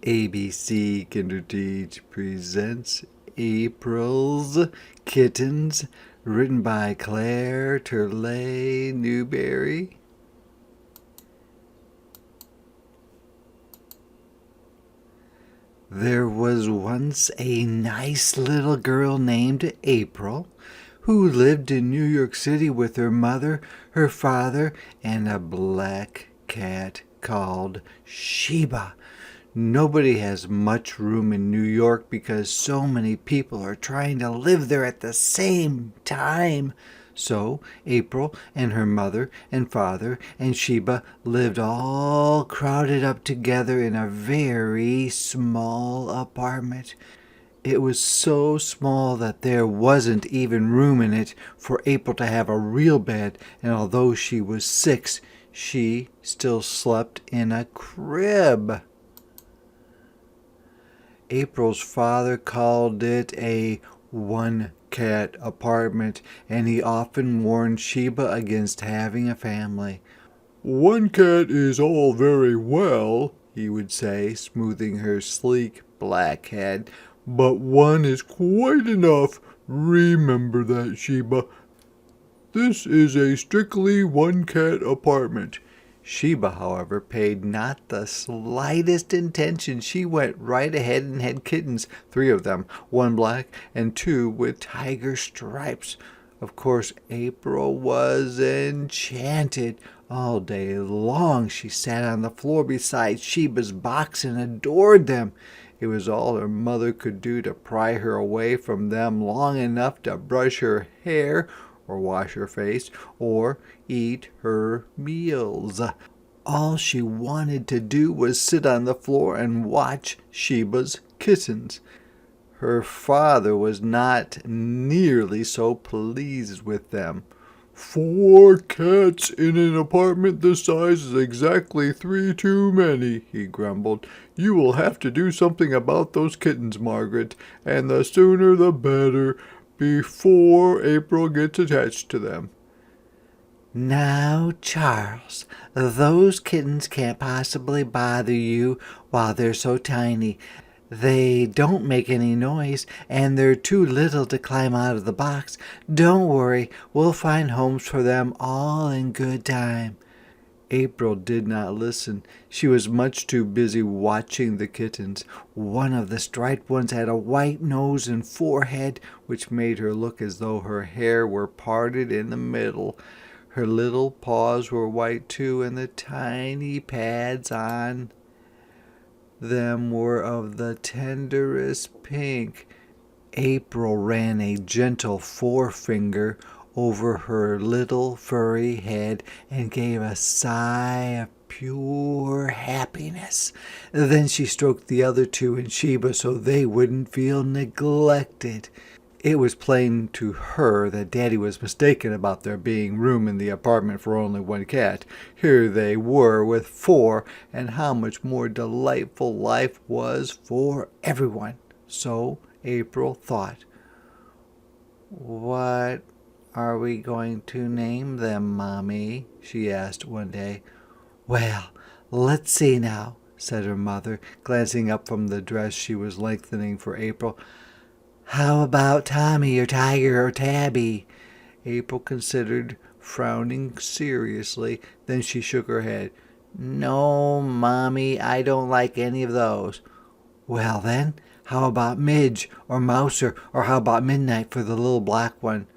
ABC Kinderteach presents April's Kittens, written by Claire Turley Newberry. There was once a nice little girl named April who lived in New York City with her mother, her father, and a black cat called Sheba. Nobody has much room in New York because so many people are trying to live there at the same time. So April and her mother and father and Sheba lived all crowded up together in a very small apartment. It was so small that there wasn't even room in it for April to have a real bed, and although she was 6, she still slept in a crib. April's father called it a one-cat apartment, and he often warned Sheba against having a family. "One cat is all very well," he would say, smoothing her sleek black head, "but one is quite enough. Remember that, Sheba. This is a strictly one-cat apartment." Sheba, however, paid not the slightest attention. She went right ahead and had kittens, 3 of them, 1 black and 2 with tiger stripes. Of course, April was enchanted. All day long she sat on the floor beside Sheba's box and adored them. It was all her mother could do to pry her away from them long enough to brush her hair, or wash her face, or eat her meals. All she wanted to do was sit on the floor and watch Sheba's kittens. Her father was not nearly so pleased with them. "4 cats in an apartment this size is exactly 3 too many," he grumbled. "You will have to do something about those kittens, Margaret, and the sooner the better, before April gets attached to them." "Now, Charles, those kittens can't possibly bother you while they're so tiny. They don't make any noise, and they're too little to climb out of the box. Don't worry, we'll find homes for them all in good time." April did not listen. She was much too busy watching the kittens. One of the striped ones had a white nose and forehead, which made her look as though her hair were parted in the middle. Her little paws were white too, and the tiny pads on them were of the tenderest pink. April ran a gentle forefinger over her little furry head and gave a sigh of pure happiness. Then she stroked the other 2 and Sheba so they wouldn't feel neglected. It was plain to her that Daddy was mistaken about there being room in the apartment for only 1 cat. Here they were with 4, and how much more delightful life was for everyone. So April thought. "What are we going to name them, Mommy?" she asked one day. "Well, let's see now," said her mother, glancing up from the dress she was lengthening for April. "How about Tommy or Tiger or Tabby?" April considered, frowning seriously. Then she shook her head. "No, Mommy, I don't like any of those." "Well then, how about Midge or Mouser, or how about Midnight for the little black one?"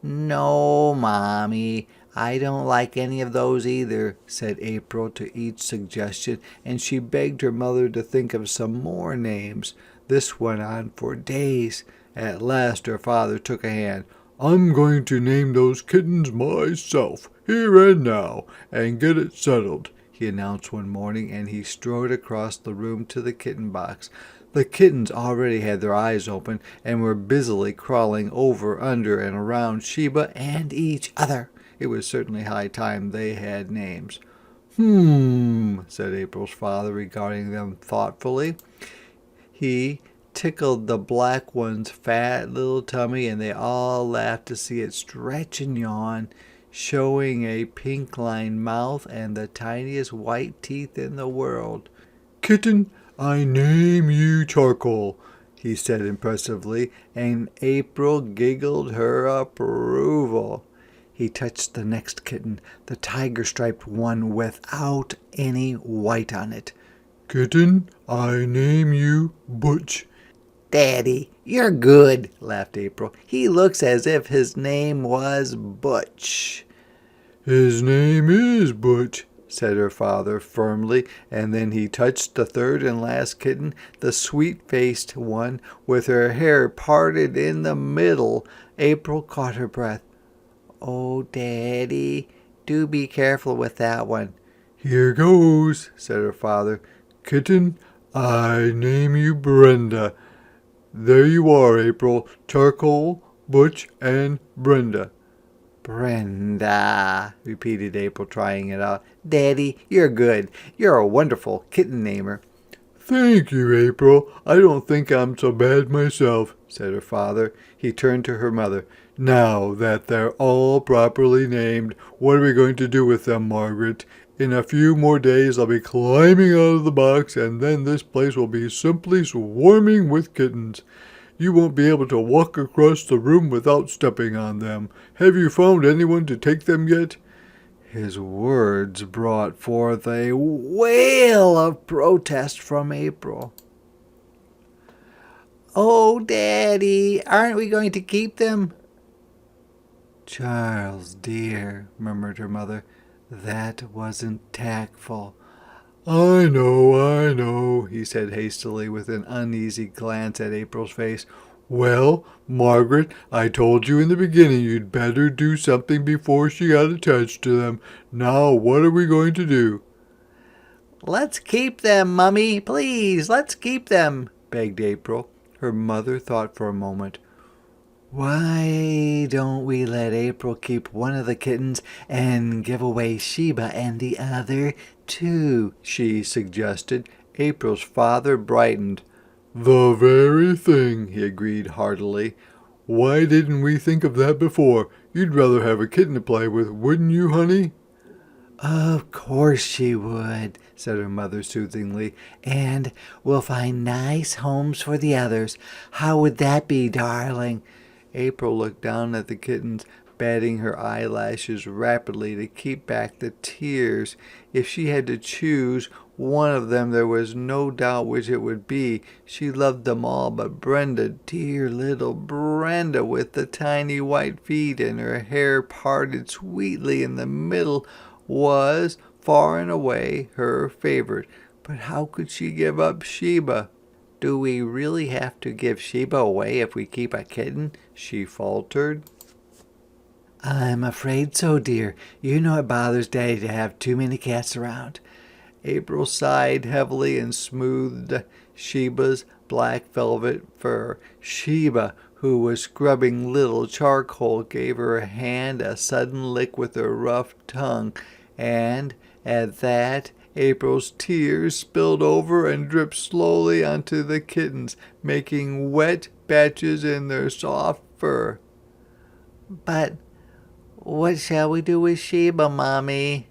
"No, Mommy, I don't like any of those either," said April to each suggestion, and she begged her mother to think of some more names. This went on for days. At last her father took a hand. "I'm going to name those kittens myself, here and now, and get it settled," he announced one morning, and he strode across the room to the kitten box. The kittens already had their eyes open and were busily crawling over, under, and around Sheba and each other. It was certainly high time they had names. Said April's father, regarding them thoughtfully. He tickled the black one's fat little tummy, and they all laughed to see it stretch and yawn, showing a pink-lined mouth and the tiniest white teeth in the world. "Kitten, I name you Charcoal, he said impressively, and April giggled her approval. He touched the next kitten, the tiger-striped one without any white on it. Kitten, I name you Butch. Daddy, you're good, laughed April. He looks as if his name was Butch. His name is Butch, said her father firmly, and then he touched the third and last kitten, the sweet-faced one with her hair parted in the middle. April caught her breath. Oh, Daddy, do be careful with that one. Here goes, said her father. Kitten, I name you Brenda. There you are, April. Charcoal, Butch, and Brenda. Brenda, repeated April, trying it out. Daddy, you're good. You're a wonderful kitten namer. Thank you, April. I don't think I'm so bad myself, said her father. He turned to her mother. Now that they're all properly named, what are we going to do with them, Margaret? In a few more days I'll be climbing out of the box, and then this place will be simply swarming with kittens. You won't be able to walk across the room without stepping on them. Have you found anyone to take them yet? His words brought forth a wail of protest from April. Oh, Daddy, aren't we going to keep them? Charles, dear, murmured her mother, that wasn't tactful. I know, he said hastily with an uneasy glance at April's face. Well, Margaret, I told you in the beginning you'd better do something before she got attached to them. Now, what are we going to do? Let's keep them, Mummy, please, let's keep them, begged April. Her mother thought for a moment. Why don't we let April keep one of the kittens and give away Sheba and the other two, she suggested. April's father brightened. The very thing, he agreed heartily. Why didn't we think of that before? You'd rather have a kitten to play with, wouldn't you, honey? Of course she would, said her mother soothingly, and we'll find nice homes for the others. How would that be, darling? April looked down at the kittens, batting her eyelashes rapidly to keep back the tears. If she had to choose one of them, there was no doubt which it would be. She loved them all, but Brenda, dear little Brenda, with the tiny white feet and her hair parted sweetly in the middle, was far and away her favorite. But how could she give up Sheba? Do we really have to give Sheba away if we keep a kitten? She faltered. I'm afraid so, dear. You know it bothers Daddy to have too many cats around. April sighed heavily and smoothed Sheba's black velvet fur. Sheba, who was scrubbing little Charcoal, gave her hand a sudden lick with her rough tongue, and at that April's tears spilled over and dripped slowly onto the kittens, making wet patches in their soft fur. But what shall we do with Sheba, Mommy?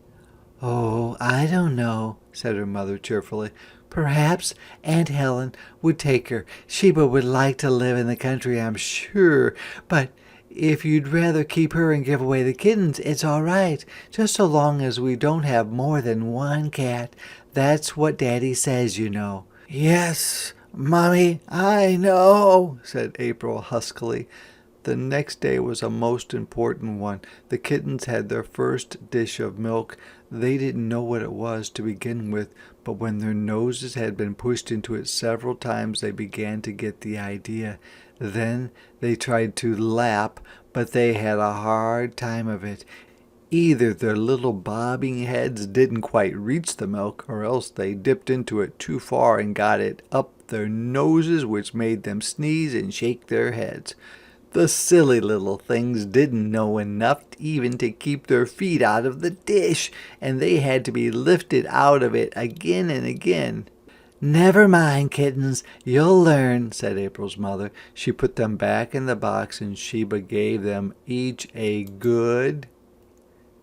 Oh, I don't know, said her mother cheerfully. Perhaps Aunt Helen would take her. Sheba would like to live in the country, I'm sure. But if you'd rather keep her and give away the kittens, it's all right, just so long as we don't have more than one cat. That's what Daddy says, you know. Yes, Mommy, I know, said April huskily. The next day was a most important one. The kittens had their first dish of milk. They didn't know what it was to begin with, but when their noses had been pushed into it several times, they began to get the idea. Then they tried to lap, but they had a hard time of it. Either their little bobbing heads didn't quite reach the milk, or else they dipped into it too far and got it up their noses, which made them sneeze and shake their heads. The silly little things didn't know enough even to keep their feet out of the dish, and they had to be lifted out of it again and again. Never mind, kittens, you'll learn, said April's mother. She put them back in the box, and Sheba gave them each a good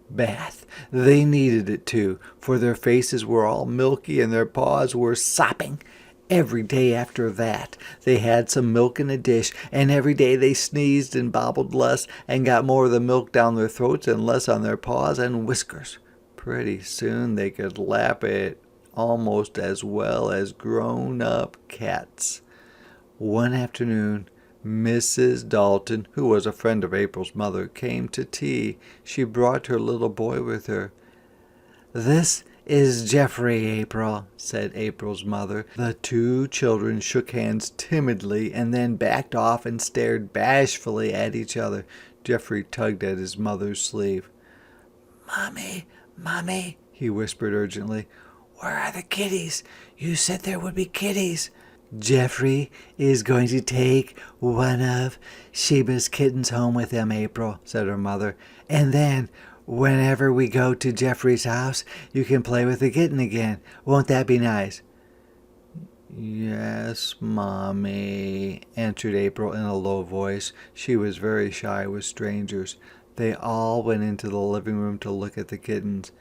bath. They needed it too, for their faces were all milky and their paws were sopping. Every day after that, they had some milk in a dish, and every day they sneezed and babbled less and got more of the milk down their throats and less on their paws and whiskers. Pretty soon they could lap it almost as well as grown-up cats. One afternoon, Mrs. Dalton, who was a friend of April's mother, came to tea. She brought her little boy with her. "This is Geoffrey, April," said April's mother. The two children shook hands timidly and then backed off and stared bashfully at each other. Geoffrey tugged at his mother's sleeve. "Mommy, Mommy," he whispered urgently, "where are the kitties? You said there would be kitties." "Geoffrey is going to take one of Sheba's kittens home with him, April," said her mother. "And then, whenever we go to Geoffrey's house, you can play with the kitten again. Won't that be nice?" "Yes, Mommy," answered April in a low voice. She was very shy with strangers. They all went into the living room to look at the kittens.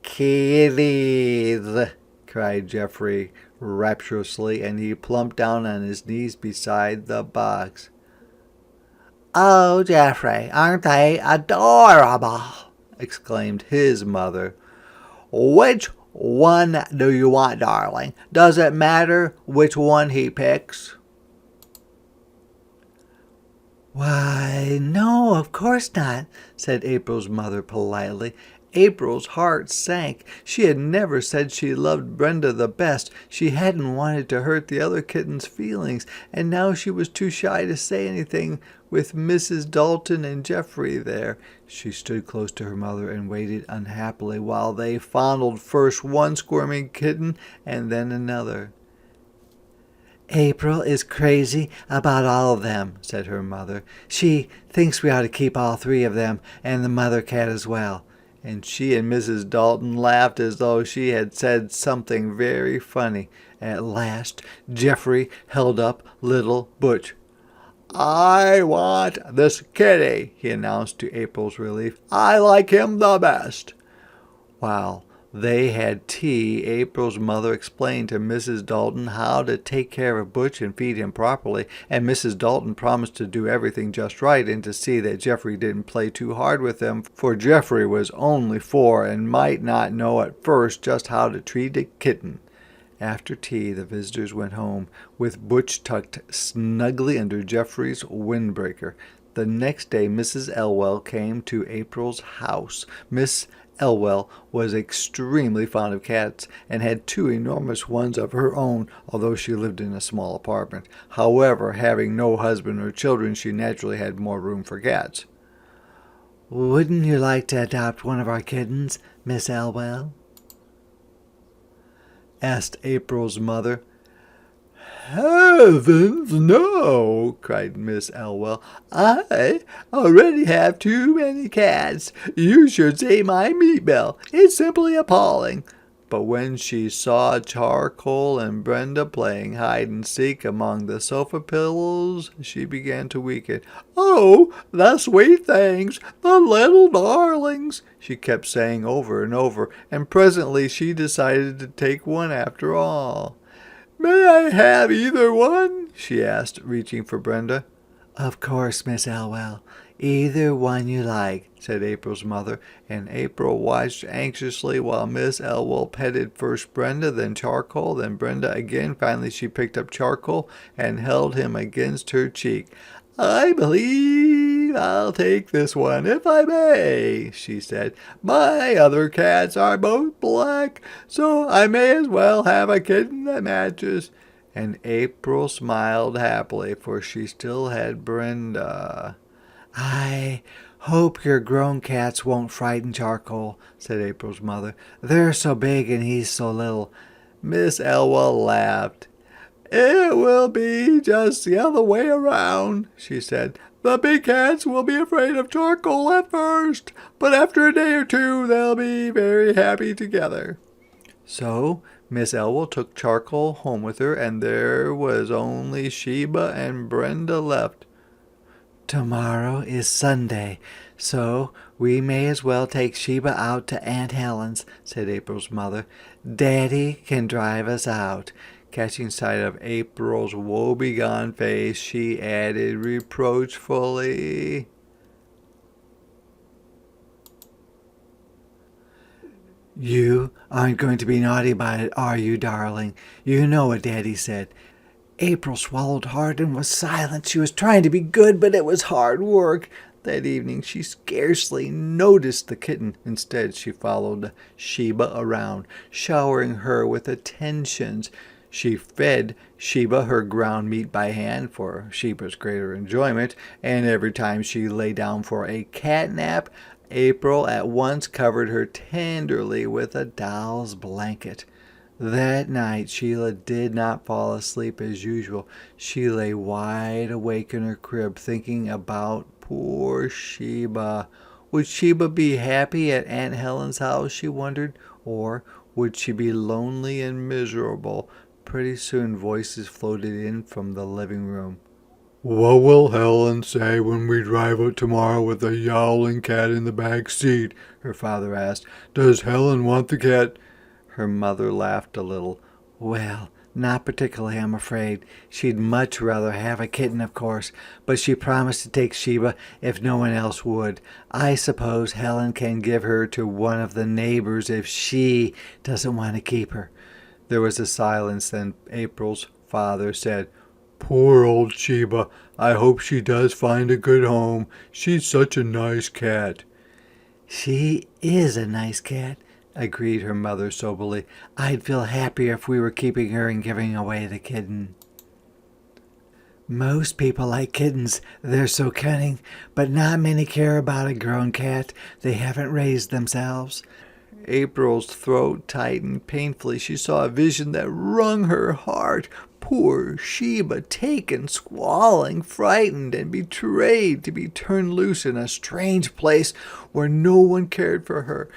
"Kitties!" cried Geoffrey rapturously, and he plumped down on his knees beside the box. "Oh, Geoffrey, aren't they adorable?" exclaimed his mother. "Which one do you want, darling? Does it matter which one he picks?" "Why, no, of course not," said April's mother politely. April's heart sank. She had never said she loved Brenda the best. She hadn't wanted to hurt the other kittens' feelings, and now she was too shy to say anything with Mrs. Dalton and Geoffrey there. She stood close to her mother and waited unhappily while they fondled first one squirming kitten and then another. "April is crazy about all of them," said her mother. "She thinks we ought to keep all three of them, and the mother cat as well." And she and Mrs. Dalton laughed as though she had said something very funny. At last, Geoffrey held up little Butch. "I want this kitty," he announced to April's relief. "I like him the best." While they had tea, April's mother explained to Mrs. Dalton how to take care of Butch and feed him properly, and Mrs. Dalton promised to do everything just right and to see that Geoffrey didn't play too hard with them, for Geoffrey was only 4 and might not know at first just how to treat a kitten. After tea, the visitors went home, with Butch tucked snugly under Geoffrey's windbreaker. The next day, Mrs. Elwell came to April's house. Miss Elwell was extremely fond of cats and had 2 enormous ones of her own, although she lived in a small apartment. However, having no husband or children, she naturally had more room for cats. "Wouldn't you like to adopt one of our kittens, Miss Elwell?" asked April's mother. "Heavens, no!" cried Miss Elwell. "I already have too many cats. You should see my meat bill. It's simply appalling." But when she saw Charcoal and Brenda playing hide-and-seek among the sofa pillows, she began to weaken. "Oh, the sweet things, the little darlings," she kept saying over and over, and presently she decided to take one after all. "May I have either one?" she asked, reaching for Brenda. "Of course, Miss Elwell. Either one you like," said April's mother, and April watched anxiously while Miss Elwell petted first Brenda, then Charcoal, then Brenda again. Finally she picked up Charcoal and held him against her cheek. "I believe I'll take this one, if I may," she said. "My other cats are both black, so I may as well have a kitten that matches." And April smiled happily, for she still had Brenda. "I hope your grown cats won't frighten Charcoal," said April's mother. "They're so big and he's so little." Miss Elwell laughed. "It will be just the other way around," she said. "The big cats will be afraid of Charcoal at first, but after a day or 2 they'll be very happy together." So Miss Elwell took Charcoal home with her, and there was only Sheba and Brenda left. "Tomorrow is Sunday, so we may as well take Sheba out to Aunt Helen's," said April's mother. "Daddy can drive us out. Catching sight of April's woebegone face, she added reproachfully, "You aren't going to be naughty about it, are you, darling? You know what Daddy said." April swallowed hard and was silent. She was trying to be good, but it was hard work. That evening she scarcely noticed the kitten. Instead, she followed Sheba around, showering her with attentions. She fed Sheba her ground meat by hand for Sheba's greater enjoyment, and every time she lay down for a cat nap, April at once covered her tenderly with a doll's blanket. That night Sheila did not fall asleep as usual. She lay wide awake in her crib, thinking about poor Sheba. Would Sheba be happy at Aunt Helen's house, she wondered, or would she be lonely and miserable? Pretty soon voices floated in from the living room. "What will Helen say when we drive out tomorrow with a yowling cat in the back seat?" her father asked. "Does Helen want the cat?" Her mother laughed a little. "Well, not particularly, I'm afraid. She'd much rather have a kitten, of course, but she promised to take Sheba if no one else would. I suppose Helen can give her to one of the neighbors if she doesn't want to keep her." There was a silence, then April's father said, "Poor old Sheba. I hope she does find a good home. She's such a nice cat." "She is a nice cat," agreed her mother soberly. "I'd feel happier if we were keeping her and giving away the kitten." "Most people like kittens. They're so cunning, but not many care about a grown cat they haven't raised themselves." April's throat tightened painfully. She saw a vision that wrung her heart. Poor Sheba, taken, squalling, frightened, and betrayed to be turned loose in a strange place where no one cared for her.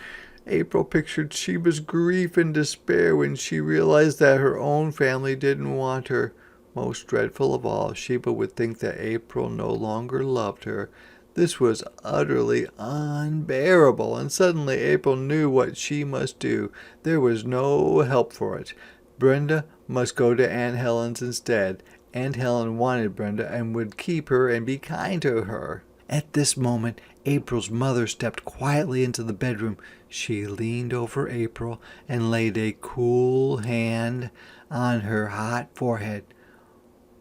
April pictured Sheba's grief and despair when she realized that her own family didn't want her. Most dreadful of all, Sheba would think that April no longer loved her. This was utterly unbearable, and suddenly April knew what she must do. There was no help for it. Brenda must go to Aunt Helen's instead. Aunt Helen wanted Brenda and would keep her and be kind to her. At this moment, April's mother stepped quietly into the bedroom. She leaned over April and laid a cool hand on her hot forehead.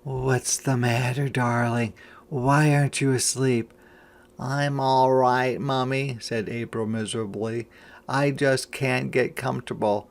"What's the matter, darling? Why aren't you asleep?" "I'm all right, Mummy," said April miserably. "I just can't get comfortable."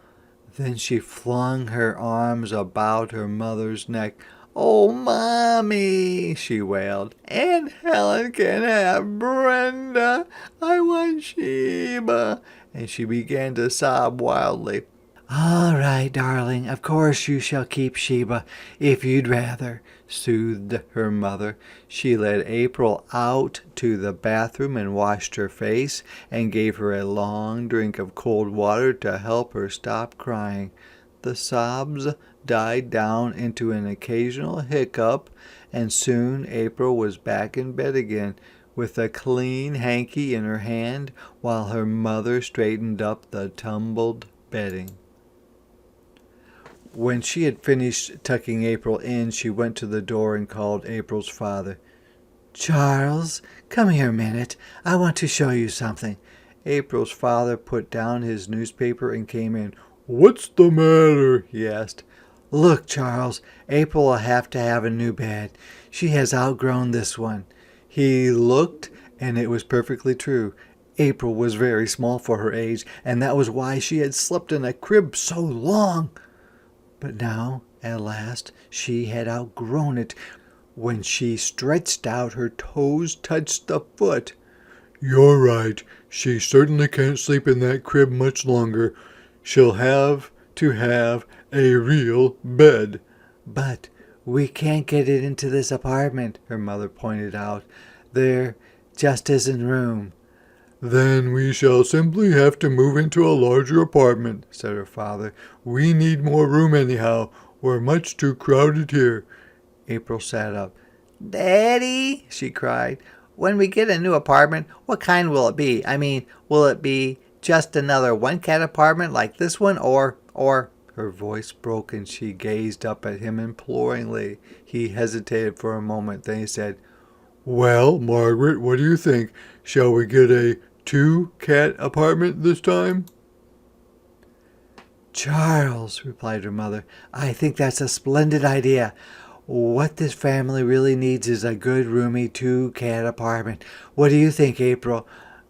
Then she flung her arms about her mother's neck. "Oh, Mommy," she wailed. "Aunt Helen can have Brenda. I want Sheba." And she began to sob wildly. "All right, darling. Of course you shall keep Sheba, if you'd rather," soothed her mother. She led April out to the bathroom and washed her face and gave her a long drink of cold water to help her stop crying. The sobs died down into an occasional hiccup, and soon April was back in bed again, with a clean hanky in her hand, while her mother straightened up the tumbled bedding. When she had finished tucking April in, she went to the door and called April's father. "Charles, come here a minute. I want to show you something." April's father put down his newspaper and came in. "What's the matter?" he asked. "Look, Charles, April will have to have a new bed. She has outgrown this one." He looked, and it was perfectly true. April was very small for her age, and that was why she had slept in a crib so long. But now, at last, she had outgrown it. When she stretched out, her toes touched the foot. "You're right. She certainly can't sleep in that crib much longer. She'll have to have a real bed." "But we can't get it into this apartment," her mother pointed out. "There just isn't room." "Then we shall simply have to move into a larger apartment," said her father. "We need more room anyhow. We're much too crowded here." April sat up. "Daddy," she cried, "when we get a new apartment, what kind will it be? I mean, will it be just another one-cat apartment like this one, or... Her voice broke and she gazed up at him imploringly. He hesitated for a moment. Then he said, "Well, Margaret, what do you think? Shall we get a 2-cat apartment this time?" "Charles," replied her mother, "I think that's a splendid idea. What this family really needs is a good, roomy 2-cat apartment. What do you think, April?"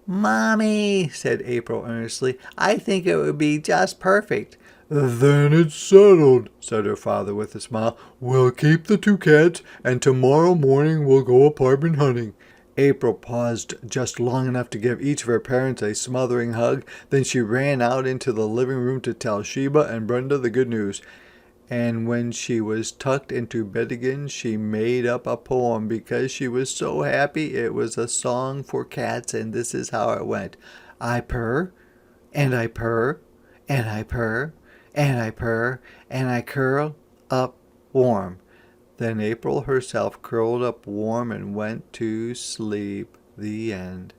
"Mommy," said April earnestly, "I think it would be just perfect." "Then it's settled," said her father with a smile. "We'll keep the 2 cats, and tomorrow morning we'll go apartment hunting." April paused just long enough to give each of her parents a smothering hug. Then she ran out into the living room to tell Sheba and Brenda the good news. And when she was tucked into bed again, she made up a poem because she was so happy. It was a song for cats, and this is how it went. I purr, and I purr, and I purr, and I purr, and I curl up warm. Then April herself curled up warm and went to sleep. The end.